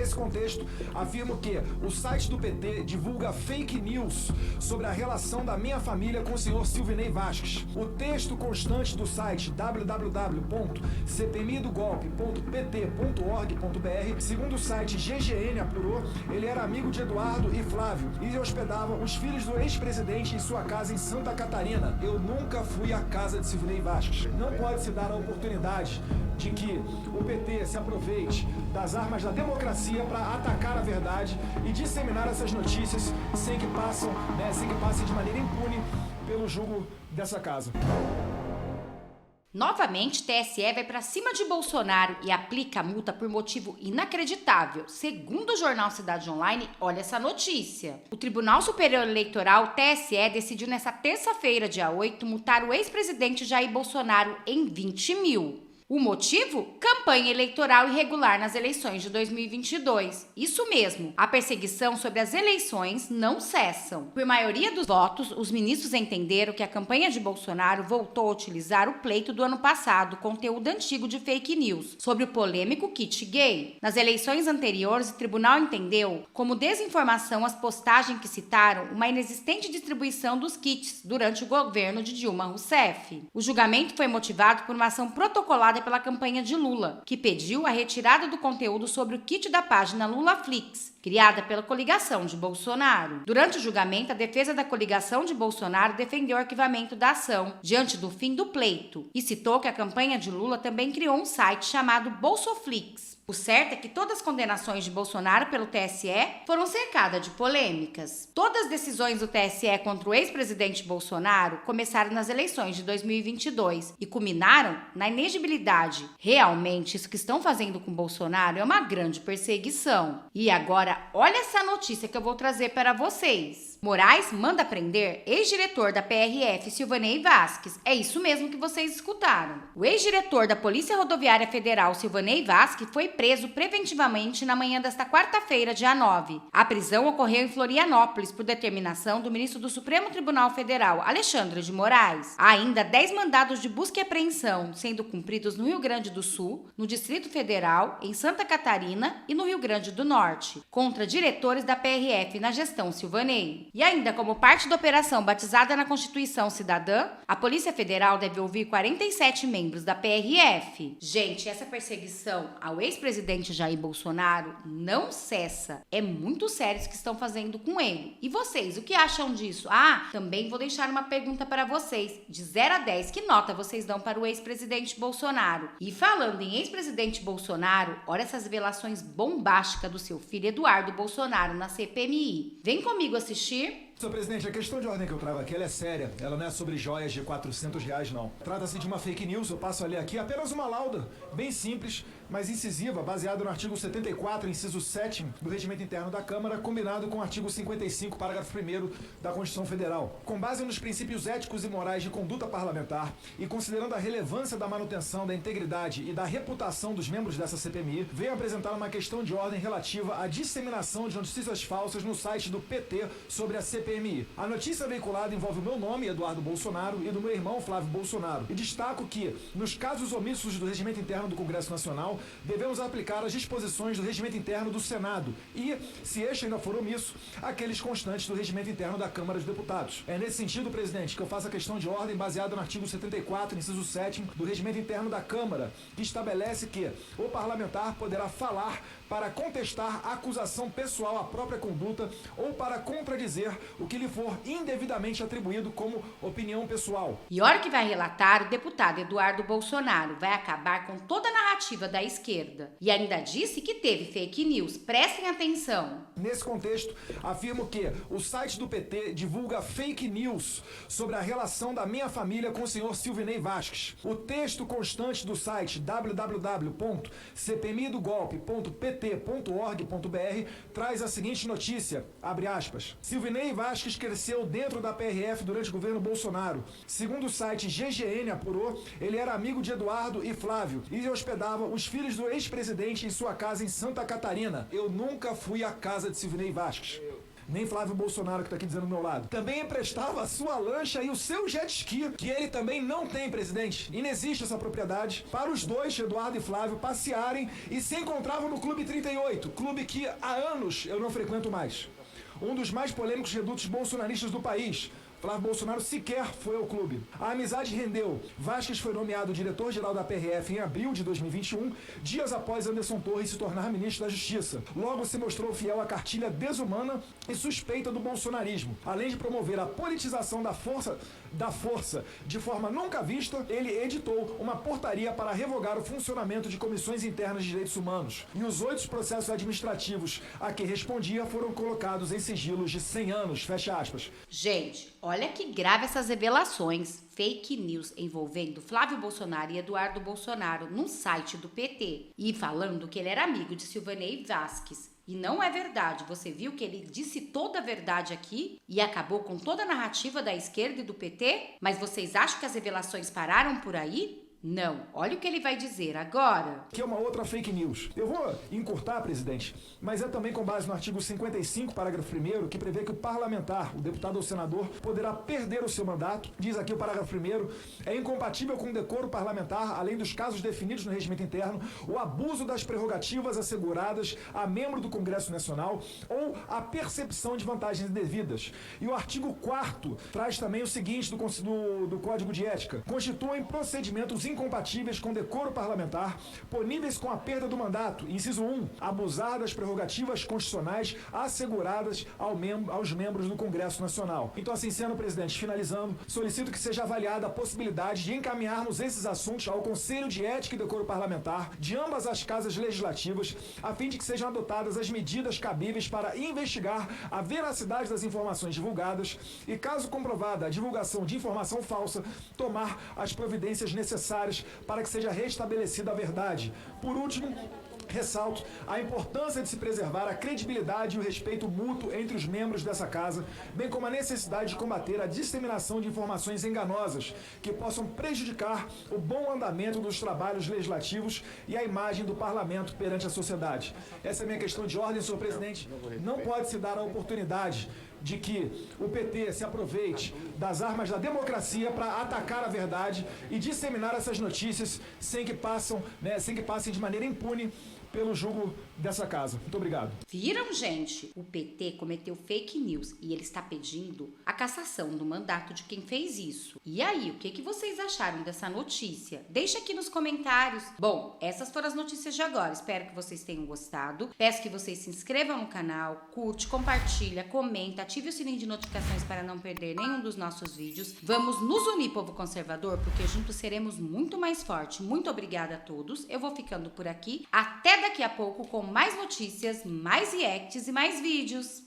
Nesse contexto, afirmo que o site do PT divulga fake news sobre a relação da minha família com o senhor Silvinei Vasques. O texto constante do site www.cpmidogolpe.pt.org.br, segundo o site GGN apurou, ele era amigo de Eduardo e Flávio e hospedava os filhos do ex-presidente em sua casa em Santa Catarina. Eu nunca fui à casa de Silvinei Vasques. Não pode se dar a oportunidade de que o PT se aproveite das armas da democracia para atacar a verdade e disseminar essas notícias sem que passem de maneira impune pelo julgo dessa casa. Novamente, TSE vai para cima de Bolsonaro e aplica a multa por motivo inacreditável. Segundo o jornal Cidade Online, olha essa notícia. O Tribunal Superior Eleitoral, TSE, decidiu nesta terça-feira, dia 8, multar o ex-presidente Jair Bolsonaro em 20 mil. O motivo? Campanha eleitoral irregular nas eleições de 2022. Isso mesmo, a perseguição sobre as eleições não cessam. Por maioria dos votos, os ministros entenderam que a campanha de Bolsonaro voltou a utilizar o pleito do ano passado, conteúdo antigo de fake news, sobre o polêmico kit gay. Nas eleições anteriores, o tribunal entendeu como desinformação as postagens que citaram uma inexistente distribuição dos kits durante o governo de Dilma Rousseff. O julgamento foi motivado por uma ação protocolada pela campanha de Lula, que pediu a retirada do conteúdo sobre o kit da página LulaFlix, criada pela coligação de Bolsonaro. Durante o julgamento, a defesa da coligação de Bolsonaro defendeu o arquivamento da ação, diante do fim do pleito, e citou que a campanha de Lula também criou um site chamado Bolsoflix. O certo é que todas as condenações de Bolsonaro pelo TSE foram cercadas de polêmicas. Todas as decisões do TSE contra o ex-presidente Bolsonaro começaram nas eleições de 2022 e culminaram na inegibilidade. Realmente, isso que estão fazendo com Bolsonaro é uma grande perseguição. E agora, olha essa notícia que eu vou trazer para vocês. Moraes manda prender ex-diretor da PRF, Silvanei Vasques. É isso mesmo que vocês escutaram. O ex-diretor da Polícia Rodoviária Federal, Silvanei Vasques, foi preso preventivamente na manhã desta quarta-feira, dia 9. A prisão ocorreu em Florianópolis por determinação do ministro do Supremo Tribunal Federal, Alexandre de Moraes. Há ainda 10 mandados de busca e apreensão sendo cumpridos no Rio Grande do Sul, no Distrito Federal, em Santa Catarina e no Rio Grande do Norte, contra diretores da PRF na gestão Silvanei. E ainda como parte da operação batizada na Constituição Cidadã, a Polícia Federal deve ouvir 47 membros da PRF. Gente, essa perseguição ao ex-presidente Jair Bolsonaro não cessa. É muito sério isso que estão fazendo com ele. E vocês, o que acham disso? Também vou deixar uma pergunta para vocês. De 0 a 10, que nota vocês dão para o ex-presidente Bolsonaro? E falando em ex-presidente Bolsonaro, olha essas revelações bombásticas do seu filho Eduardo Bolsonaro na CPMI. Vem comigo assistir. Senhor presidente, a questão de ordem que eu trago aqui, ela é séria. Ela não é sobre joias de R$400, não. Trata-se de uma fake news, eu passo a ler aqui apenas uma lauda, bem simples, mas incisiva, baseada no artigo 74, inciso 7º do Regimento Interno da Câmara, combinado com o artigo 55, parágrafo 1º da Constituição Federal. Com base nos princípios éticos e morais de conduta parlamentar e considerando a relevância da manutenção da integridade e da reputação dos membros dessa CPMI, venho apresentar uma questão de ordem relativa à disseminação de notícias falsas no site do PT sobre a CPMI. A notícia veiculada envolve o meu nome, Eduardo Bolsonaro, e do meu irmão, Flávio Bolsonaro. E destaco que, nos casos omissos do Regimento Interno do Congresso Nacional, devemos aplicar as disposições do Regimento Interno do Senado e, se este ainda for omisso, aqueles constantes do Regimento Interno da Câmara dos Deputados. É nesse sentido, presidente, que eu faço a questão de ordem baseada no artigo 74, inciso 7º do Regimento Interno da Câmara, que estabelece que o parlamentar poderá falar para contestar a acusação pessoal à própria conduta ou para contradizer o que lhe for indevidamente atribuído como opinião pessoal. E olha que vai relatar o deputado Eduardo Bolsonaro, vai acabar com toda a narrativa da esquerda. E ainda disse que teve fake news. Prestem atenção. Nesse contexto, afirmo que o site do PT divulga fake news sobre a relação da minha família com o senhor Silvinei Vasques. O texto constante do site www.cpmidogolpe.pt.org.br traz a seguinte notícia, abre aspas, Silvinei Vasques cresceu dentro da PRF durante o governo Bolsonaro. Segundo o site GGN apurou, ele era amigo de Eduardo e Flávio e hospedava os filhos do ex-presidente em sua casa em Santa Catarina. Eu nunca fui à casa de Silvinei Vasques. nem Flávio Bolsonaro, que tá aqui dizendo do meu lado. Também emprestava a sua lancha e o seu jet ski, que ele também não tem, presidente. Inexiste essa propriedade para os dois, Eduardo e Flávio, passearem e se encontravam no Clube 38, clube que há anos eu não frequento mais. Um dos mais polêmicos redutos bolsonaristas do país. Flávio Bolsonaro sequer foi ao clube. A amizade rendeu. Vasquez foi nomeado diretor-geral da PRF em abril de 2021, dias após Anderson Torres se tornar ministro da Justiça. Logo se mostrou fiel à cartilha desumana e suspeita do bolsonarismo. Além de promover a politização da força de forma nunca vista, ele editou uma portaria para revogar o funcionamento de comissões internas de direitos humanos. E os 8 processos administrativos a que respondia foram colocados em sigilos de 100 anos. Fecha aspas. Gente, olha que grave essas revelações. Fake news envolvendo Flávio Bolsonaro e Eduardo Bolsonaro num site do PT. E falando que ele era amigo de Silvanei Vasquez. E não é verdade. Você viu que ele disse toda a verdade aqui e acabou com toda a narrativa da esquerda e do PT? Mas vocês acham que as revelações pararam por aí? Não. Olha o que ele vai dizer agora. Que é uma outra fake news. Eu vou encurtar, presidente, mas é também com base no artigo 55, parágrafo 1º, que prevê que o parlamentar, o deputado ou senador, poderá perder o seu mandato. Diz aqui o parágrafo 1º, é incompatível com o decoro parlamentar, além dos casos definidos no regimento interno, o abuso das prerrogativas asseguradas a membro do Congresso Nacional ou a percepção de vantagens indevidas. E o artigo 4º traz também o seguinte do Código de Ética. Constituem procedimentos incompatíveis com decoro parlamentar, puníveis com a perda do mandato. Inciso 1. Abusar das prerrogativas constitucionais asseguradas aos membros do Congresso Nacional. Então, assim sendo, presidente, finalizando, solicito que seja avaliada a possibilidade de encaminharmos esses assuntos ao Conselho de Ética e Decoro Parlamentar de ambas as casas legislativas, a fim de que sejam adotadas as medidas cabíveis para investigar a veracidade das informações divulgadas e, caso comprovada a divulgação de informação falsa, tomar as providências necessárias para que seja restabelecida a verdade. Por último, ressalto a importância de se preservar a credibilidade e o respeito mútuo entre os membros dessa casa, bem como a necessidade de combater a disseminação de informações enganosas que possam prejudicar o bom andamento dos trabalhos legislativos e a imagem do parlamento perante a sociedade. Essa é a minha questão de ordem, senhor presidente. Não pode se dar a oportunidade de que o PT se aproveite das armas da democracia para atacar a verdade e disseminar essas notícias sem que passem de maneira impune pelo julgo dessa casa. Muito obrigado. Viram, gente? O PT cometeu fake news e ele está pedindo a cassação do mandato de quem fez isso. E aí, o que vocês acharam dessa notícia? Deixa aqui nos comentários. Bom, essas foram as notícias de agora. Espero que vocês tenham gostado. Peço que vocês se inscrevam no canal, curte, compartilha, comenta, ative o sininho de notificações para não perder nenhum dos nossos vídeos. Vamos nos unir, povo conservador, porque juntos seremos muito mais fortes. Muito obrigada a todos. Eu vou ficando por aqui. Até daqui a pouco com mais notícias, mais reacts e mais vídeos.